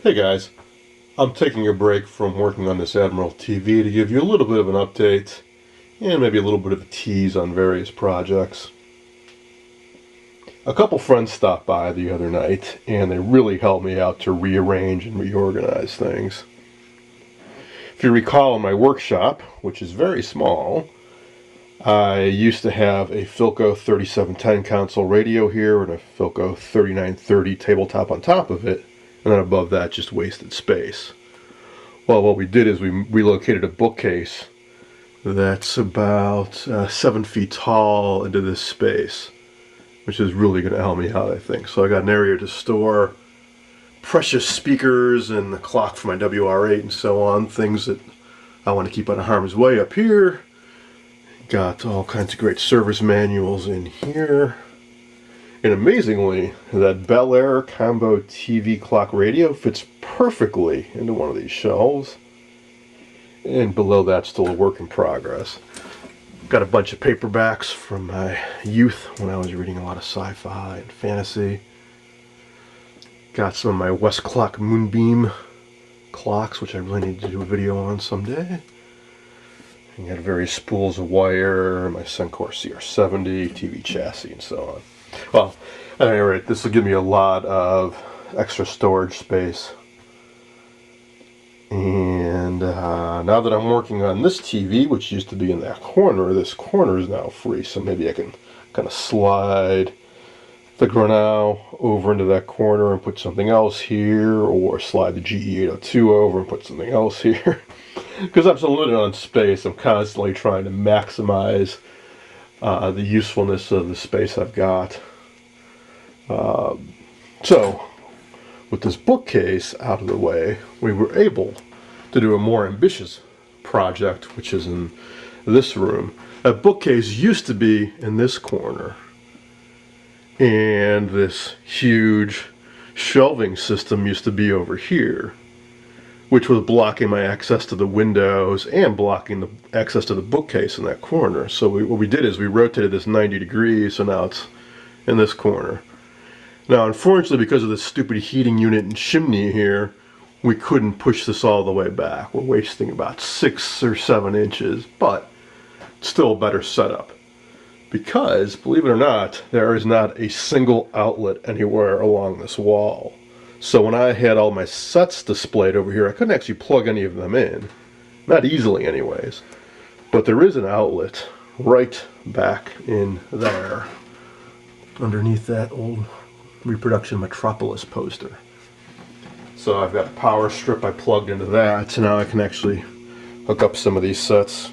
Hey guys, I'm taking a break from working on this Admiral TV to give you a little bit of an update and maybe a little bit of a tease on various projects. A couple friends stopped by the other night and they really helped me out to rearrange and reorganize things. If you recall, in my workshop, which is very small, I used to have a Philco 3710 console radio here and a Philco 3930 tabletop on top of it, and then above that just wasted space. Well, what we did is we relocated a bookcase that's about 7 feet tall into this space, which is really going to help me out, I think. So I got an area to store precious speakers and the clock for my WR8 and so on, things that I want to keep out of harm's way up here. Got all kinds of great service manuals in here. And amazingly, that Bel Air combo TV clock radio fits perfectly into one of these shelves. And below that, still a work in progress. Got a bunch of paperbacks from my youth when I was reading a lot of sci-fi and fantasy. Got some of my West Clock Moonbeam clocks, which I really need to do a video on someday. And got various spools of wire, my Sencor CR70, TV chassis, and so on. Well, at any rate, this will give me a lot of extra storage space. And now that I'm working on this TV, which used to be in that corner, this corner is now free. So maybe I can kind of slide the Granau over into that corner and put something else here, or slide the GE802 over and put something else here. Because I'm so limited on space, I'm constantly trying to maximize the usefulness of the space I've got. So, with this bookcase out of the way, we were able to do a more ambitious project, which is in this room. That bookcase used to be in this corner, and this huge shelving system used to be over here, which was blocking my access to the windows and blocking the access to the bookcase in that corner. So what we did is we rotated this 90 degrees, so now it's in this corner. Now, unfortunately, because of this stupid heating unit and chimney here, we couldn't push this all the way back. We're wasting about 6 or 7 inches, but still a better setup. Because, believe it or not, there is not a single outlet anywhere along this wall. So when I had all my sets displayed over here, I couldn't actually plug any of them in. Not easily anyways. But there is an outlet right back in there, underneath that old Reproduction Metropolis poster. So I've got a power strip I plugged into that, so now I can actually hook up some of these sets.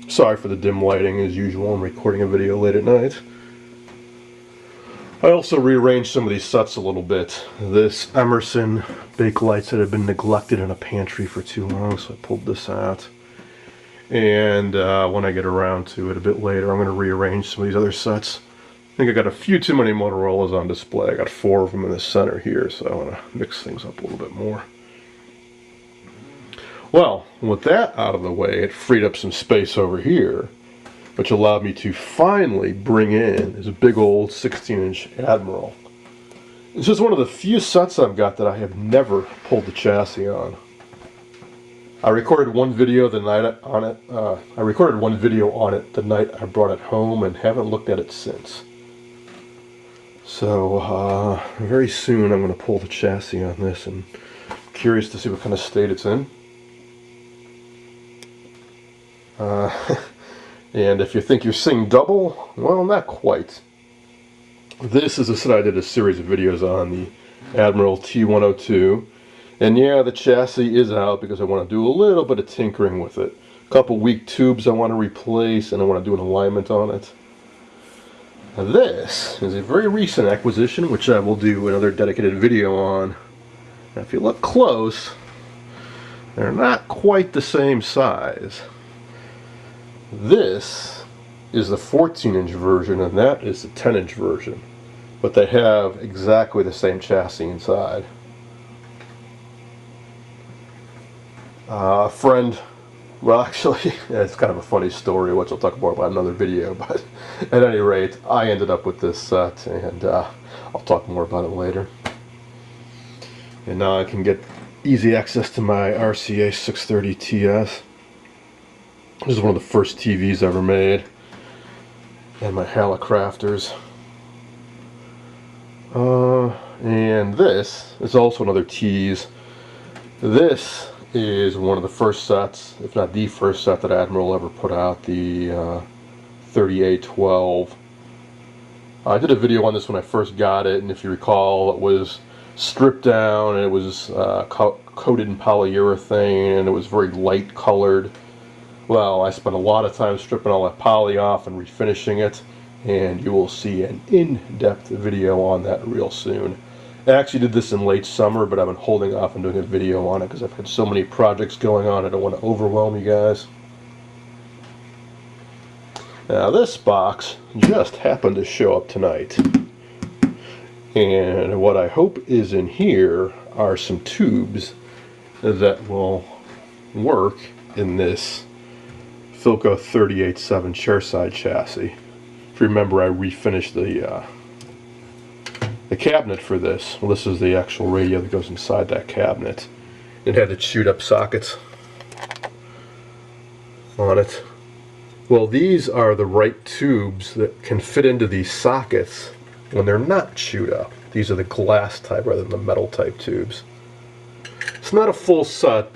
Sorry for the dim lighting as usual, I'm recording a video late at night. I also rearranged some of these sets a little bit. This Emerson Bakelights that had been neglected in a pantry for too long, so I pulled this out. And when I get around to it a bit later, I'm going to rearrange some of these other sets. I think I got a few too many Motorola's on display. I got 4 of them in the center here, so I want to mix things up a little bit more. Well, with that out of the way, it freed up some space over here, which allowed me to finally bring in this big old 16-inch Admiral. This is one of the few sets I've got that I have never pulled the chassis on. I recorded one video the night on it. I recorded one video on it the night I brought it home and haven't looked at it since. So very soon I'm going to pull the chassis on this, and I'm curious to see what kind of state it's in. And if you think you're seeing double, well, not quite. This is a set I did a series of videos on, the Admiral T102. And yeah, the chassis is out because I want to do a little bit of tinkering with it. A couple weak tubes I want to replace, and I want to do an alignment on it. Now this is a very recent acquisition, which I will do another dedicated video on. Now if you look close, they're not quite the same size. This is the 14-inch version, and that is the 10-inch version. But they have exactly the same chassis inside. A friend, well actually, it's kind of a funny story, which I'll talk more about in another video, but at any rate, I ended up with this set, and I'll talk more about it later. And now I can get easy access to my RCA 630 TS. This is one of the first TVs ever made. And my Hallicrafters. And this is also another tease. This is one of the first sets, if not the first set that Admiral ever put out, the 3812. I did a video on this when I first got it, and if you recall, it was stripped down, and it was coated in polyurethane, and it was very light colored. Well, I spent a lot of time stripping all that poly off and refinishing it, and you will see an in-depth video on that real soon. I actually did this in late summer, but I've been holding off on doing a video on it because I've had so many projects going on, I don't want to overwhelm you guys. Now this box just happened to show up tonight, and what I hope is in here are some tubes that will work in this Philco 38.7 chairside chassis. If you remember, I refinished the cabinet for this. Well, this is the actual radio that goes inside that cabinet. It had the chewed up sockets on it. Well, these are the right tubes that can fit into these sockets when they're not chewed up. These are the glass type rather than the metal type tubes. It's not a full set,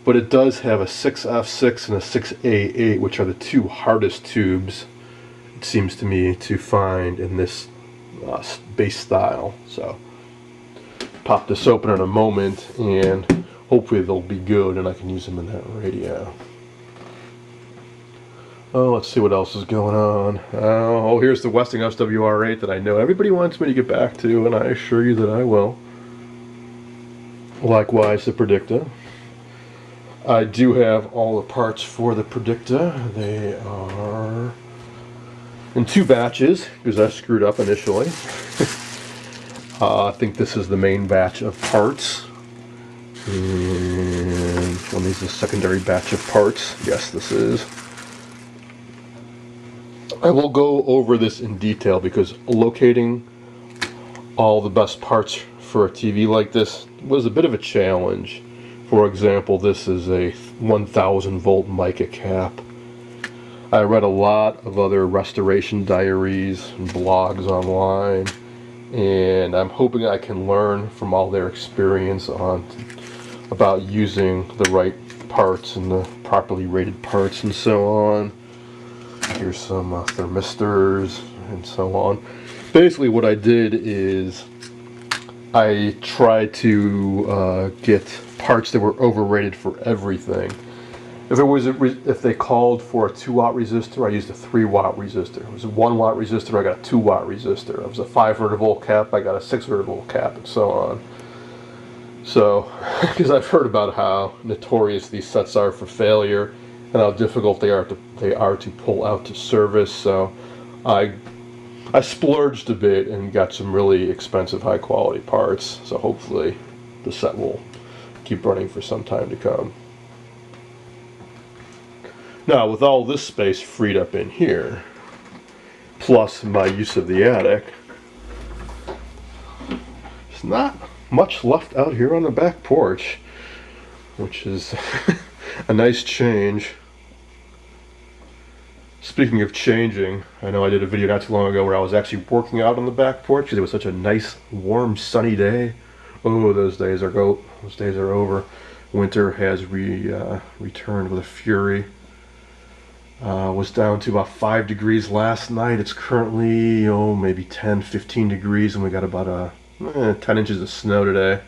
but it does have a 6F6 and a 6A8, which are the two hardest tubes, it seems to me, to find in this base style. So pop this open in a moment, and hopefully they'll be good and I can use them in that radio. Oh, let's see what else is going on. Oh, here's the Westinghouse WR8 that I know everybody wants me to get back to, and I assure you that I will. Likewise, the Predicta. I do have all the parts for the Predicta. They are in two batches, because I screwed up initially. I think this is the main batch of parts. And one of these is a secondary batch of parts. Yes, this is. I will go over this in detail because locating all the best parts for a TV like this was a bit of a challenge. For example, this is a 1000 volt mica cap. I read a lot of other restoration diaries and blogs online, and I'm hoping I can learn from all their experience about using the right parts and the properly rated parts and so on. Here's some thermistors and so on. Basically what I did is I tried to get parts that were overrated for everything. If they called for a 2-watt resistor, I used a 3-watt resistor. If it was a 1-watt resistor, I got a 2-watt resistor. If it was a 500 volt cap, I got a 600 volt cap, and so on. So, because I've heard about how notorious these sets are for failure and how difficult they are to pull out to service, so I splurged a bit and got some really expensive high quality parts, so hopefully the set will keep running for some time to come. Now, with all this space freed up in here, plus my use of the attic, there's not much left out here on the back porch, which is a nice change. Speaking of changing, I know I did a video not too long ago where I was actually working out on the back porch because it was such a nice, warm, sunny day. Oh, those days are over. Winter has returned with a fury. Was down to about 5 degrees last night. It's currently, maybe 10, 15 degrees, and we got about 10 inches of snow today.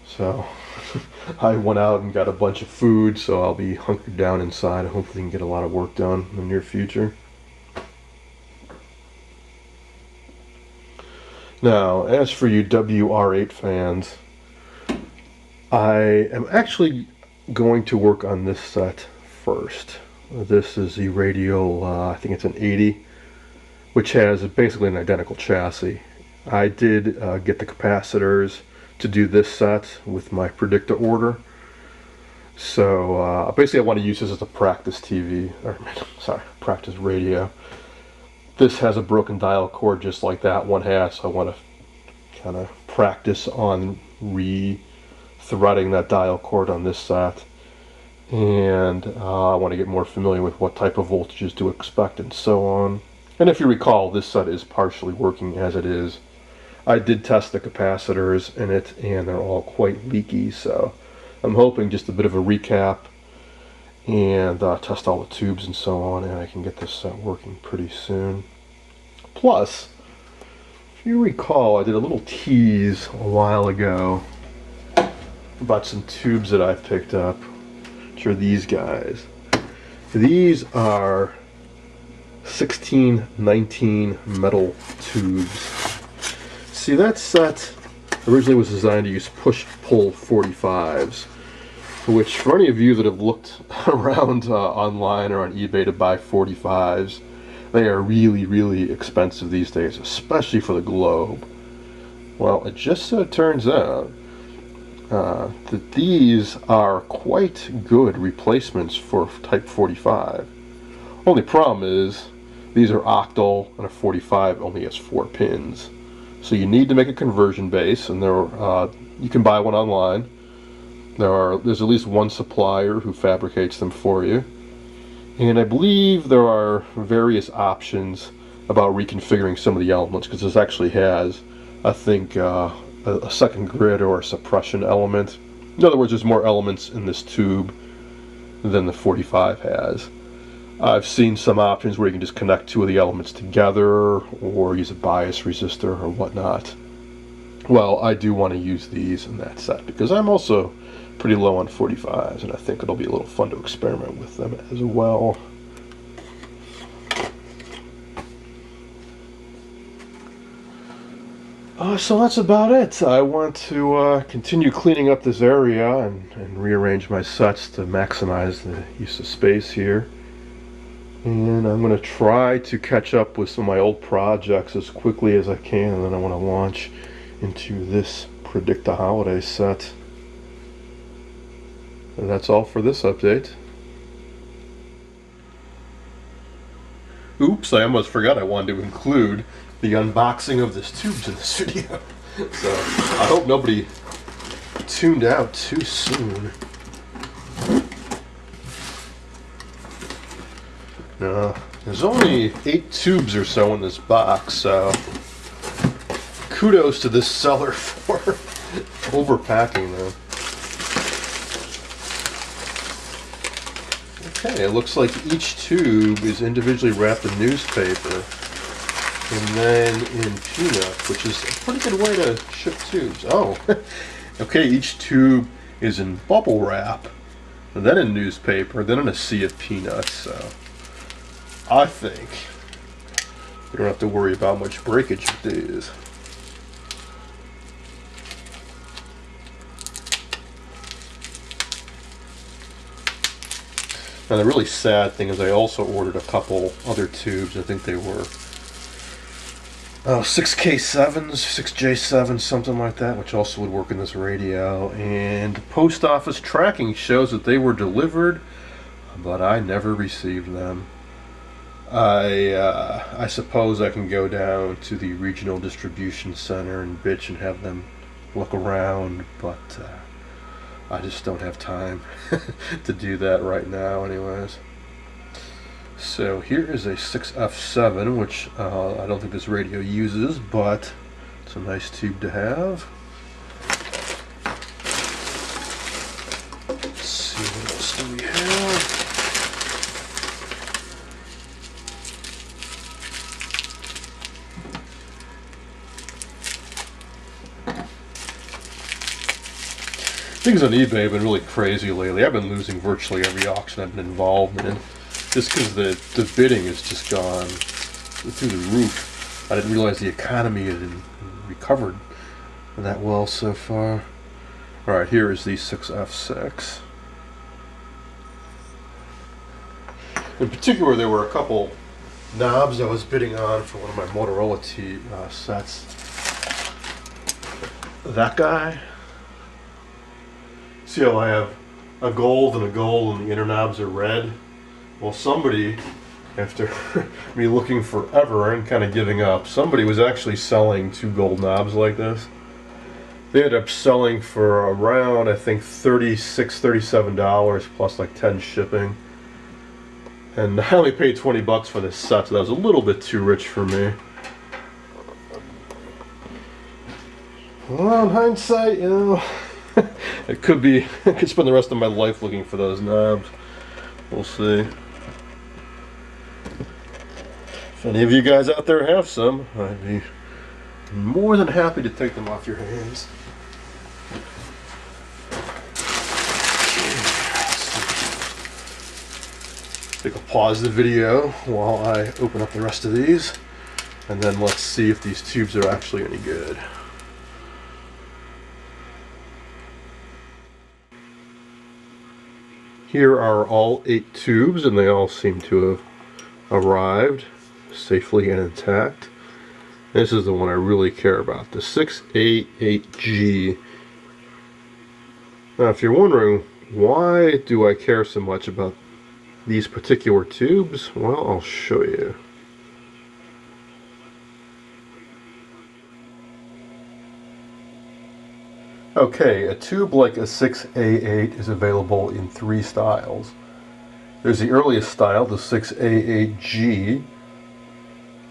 So I went out and got a bunch of food, so I'll be hunkered down inside and hopefully can get a lot of work done in the near future. Now, as for you WR8 fans, I am actually going to work on this set first. This is the radial, I think it's an 80, which has basically an identical chassis. I did get the capacitors to do this set with my Predicta order. So basically I want to use this as a practice TV, or sorry, practice radio. This has a broken dial cord just like that one has, so I want to kind of practice on threading that dial cord on this set, and I want to get more familiar with what type of voltages to expect and so on. And if you recall, this set is partially working as it is. I did test the capacitors in it, and they're all quite leaky, so I'm hoping just a bit of a recap and test all the tubes and so on, and I can get this set working pretty soon. Plus, if you recall, I did a little tease a while ago about some tubes that I picked up, which are these guys. These are 1619 metal tubes. See, that set originally was designed to use push-pull 45s, which for any of you that have looked around online or on eBay to buy 45s, they are really, really expensive these days, especially for the globe. Well, it just so turns out that these are quite good replacements for Type 45. Only problem is these are octal, and a 45 only has 4 pins. So you need to make a conversion base, and you can buy one online. There's at least one supplier who fabricates them for you. And I believe there are various options about reconfiguring some of the elements, because this actually has, I think, a second grid or a suppression element. In other words, there's more elements in this tube than the 45 has. I've seen some options where you can just connect 2 of the elements together or use a bias resistor or whatnot. Well, I do want to use these in that set because I'm also pretty low on 45s, and I think it'll be a little fun to experiment with them as well. So that's about it. I want to continue cleaning up this area and rearrange my sets to maximize the use of space here. And I'm going to try to catch up with some of my old projects as quickly as I can, and then I want to launch into this Predict the Holiday set. And that's all for this update. Oops, I almost forgot I wanted to include the unboxing of this tubes in this video. So I hope nobody tuned out too soon. There's only 8 tubes or so in this box, so kudos to this seller for overpacking them. Okay, it looks like each tube is individually wrapped in newspaper and then in peanut, which is a pretty good way to ship tubes. Oh, okay, each tube is in bubble wrap, and then in newspaper, then in a sea of peanuts, so I think you don't have to worry about much breakage with these. Now the really sad thing is I also ordered a couple other tubes. I think they were 6K7s, 6J7s, something like that, which also would work in this radio. And post office tracking shows that they were delivered, but I never received them. I suppose I can go down to the regional distribution center and bitch and have them look around, but I just don't have time to do that right now anyways. So here is a 6F7, which I don't think this radio uses, but it's a nice tube to have. Let's see, what else do we have? Things on eBay have been really crazy lately. I've been losing virtually every auction I've been involved in, just because the bidding has just gone through the roof. I didn't realize the economy had recovered that well so far. Alright, here is the 6F6. In particular, there were a couple knobs I was bidding on for one of my Motorola sets. That guy. See how I have a gold and the inner knobs are red? Well, somebody, after me looking forever and kind of giving up, somebody was actually selling 2 gold knobs like this. They ended up selling for around, I think, $36, $37 plus like 10 shipping. And I only paid 20 bucks for this set, so that was a little bit too rich for me. Well, in hindsight, you know, it could be, I could spend the rest of my life looking for those knobs. We'll see. If any of you guys out there have some, I'd be more than happy to take them off your hands. I think I'll pause the video while I open up the rest of these, and then let's see if these tubes are actually any good. Here are all 8 tubes, and they all seem to have arrived safely and intact. This is the one I really care about, the 6A8G. Now, if you're wondering, why do I care so much about these particular tubes? Well, I'll show you. Okay, a tube like a 6A8 is available in 3 styles. There's the earliest style, the 6A8G.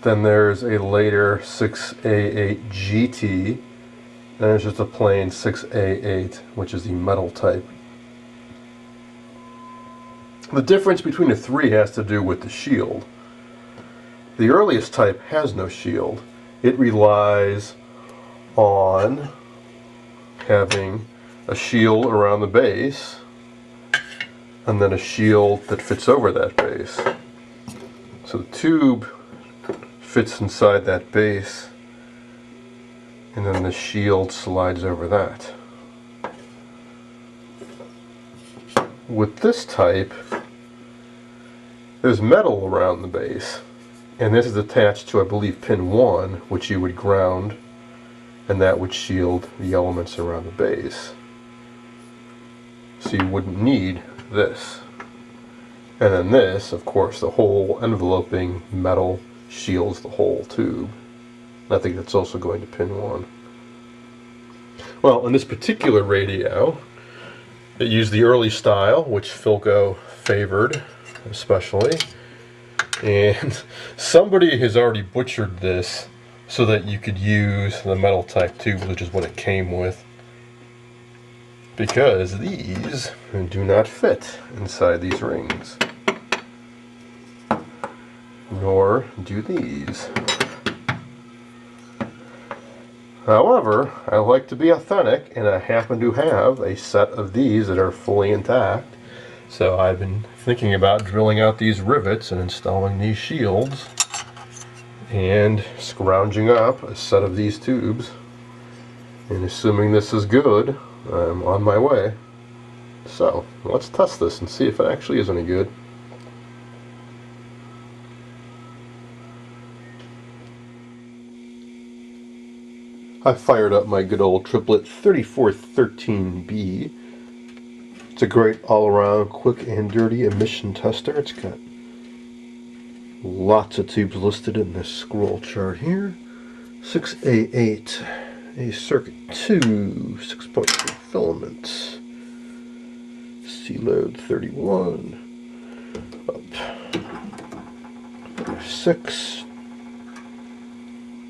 Then there's a later 6A8GT. Then there's just a plain 6A8, which is the metal type. The difference between the 3 has to do with the shield. The earliest type has no shield. It relies on having a shield around the base and then a shield that fits over that base. So the tube fits inside that base and then the shield slides over that. With this type, there's metal around the base, and this is attached to, I believe, pin 1, which you would ground, and that would shield the elements around the base. So you wouldn't need this. And then this, of course, the whole enveloping metal shields the whole tube. I think that's also going to pin 1. Well, in this particular radio, it used the early style, which Philco favored especially, and somebody has already butchered this so that you could use the metal type tube, which is what it came with, because these do not fit inside these rings, nor do these. However, I like to be authentic, and I happen to have a set of these that are fully intact. So I've been thinking about drilling out these rivets and installing these shields and scrounging up a set of these tubes. And assuming this is good, I'm on my way. So let's test this and see if it actually is any good. I fired up my good old triplet 3413B. It's a great all-around quick and dirty emission tester. It's got lots of tubes listed in this scroll chart here. 6A8, a circuit 2, 6.3 filaments, C-load 31, up 6,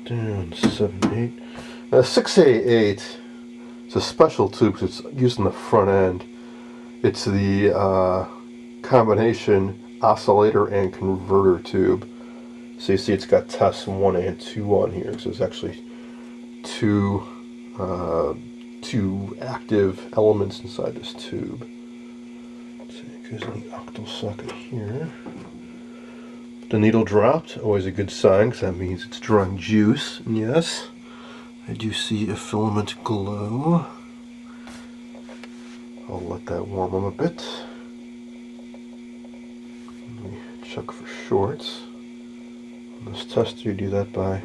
down 7, 8. 6A8, it's a special tube because it's used in the front end. It's the combination oscillator and converter tube. So you see it's got tests 1 and 2 on here. So there's actually two active elements inside this tube. So it goes in the octal socket here. The needle dropped, always a good sign because that means it's drawing juice. And yes, I do see a filament glow. I'll let that warm them a bit. Let me check for shorts. On this tester, you do that by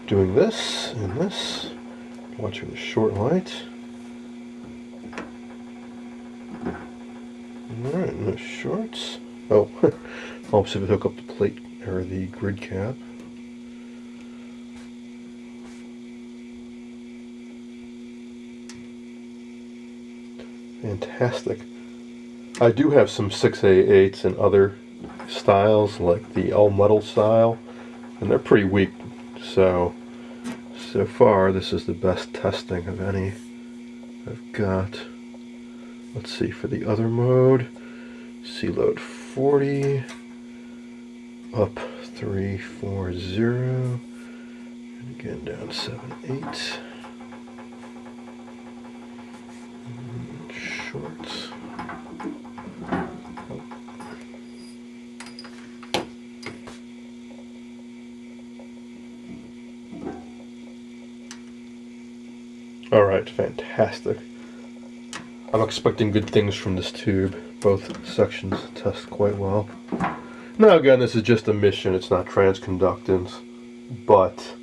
doing this and this, watching the short light. Alright, no shorts. Oh, I'll see if I hook up the plate or the grid cap. Fantastic. I do have some 6A8s and other styles, like the all metal style, and they're pretty weak. So far this is the best testing of any I've got. Let's see, for the other mode, C load 40, up 340, and again down 78, shorts. Alright, fantastic. I'm expecting good things from this tube. Both sections test quite well. Now again, this is just emission, it's not transconductance. But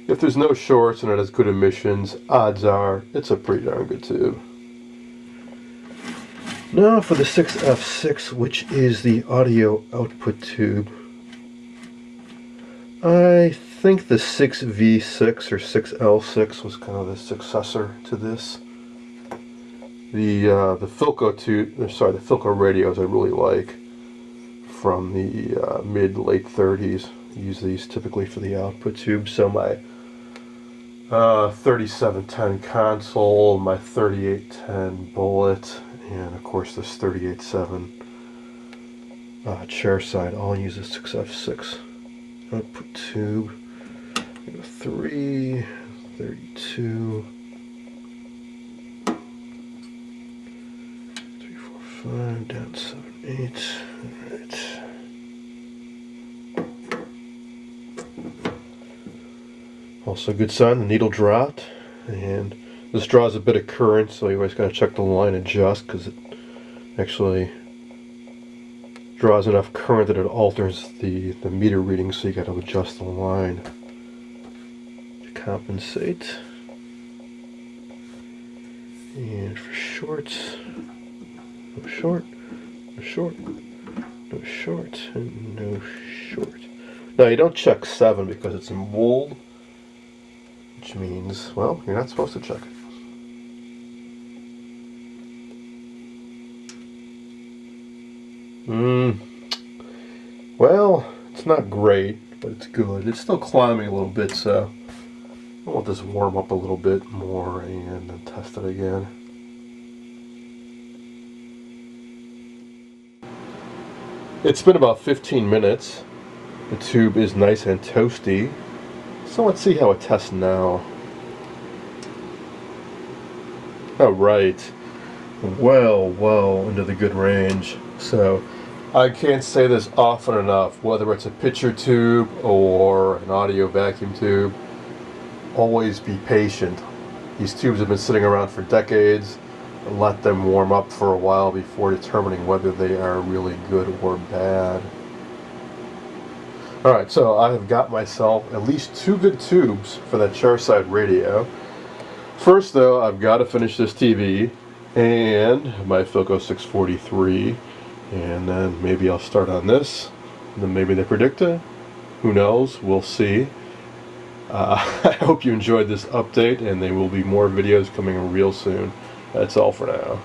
if there's no shorts and it has good emissions, odds are it's a pretty darn good tube. Now for the 6F6, which is the audio output tube. I think the 6V6 or 6L6 was kind of the successor to this. The Philco tube, the Philco radios I really like from the mid-late 30s. I use these typically for the output tube. So my 3710 console, my 3810 bullet, and of course this 38.7 chair side all use a 6F6 output tube. 3, 32, 3, 4, 5, down 7, 8. Alright. Also good sign, the needle dropped, and this draws a bit of current, so you always got to check the line adjust, because it actually draws enough current that it alters the meter reading, so you got to adjust the line to compensate. And for shorts, no short, no short, no short, and no short. Now you don't check 7 because it's in bold, which means, well, you're not supposed to check it. Well, it's not great, but it's good. It's still climbing a little bit, so I'll let this warm up a little bit more and then test it again. It's been about 15 minutes. The tube is nice and toasty. So let's see how it tests now. Alright. Well into the good range. So I can't say this often enough, whether it's a picture tube or an audio vacuum tube, always be patient. These tubes have been sitting around for decades. Let them warm up for a while before determining whether they are really good or bad. Alright, so I have got myself at least 2 good tubes for that chairside radio. First though, I've got to finish this TV and my Philco 643, and then maybe I'll start on this, and then maybe the Predicta. Who knows? We'll see. I hope you enjoyed this update, and there will be more videos coming real soon. That's all for now.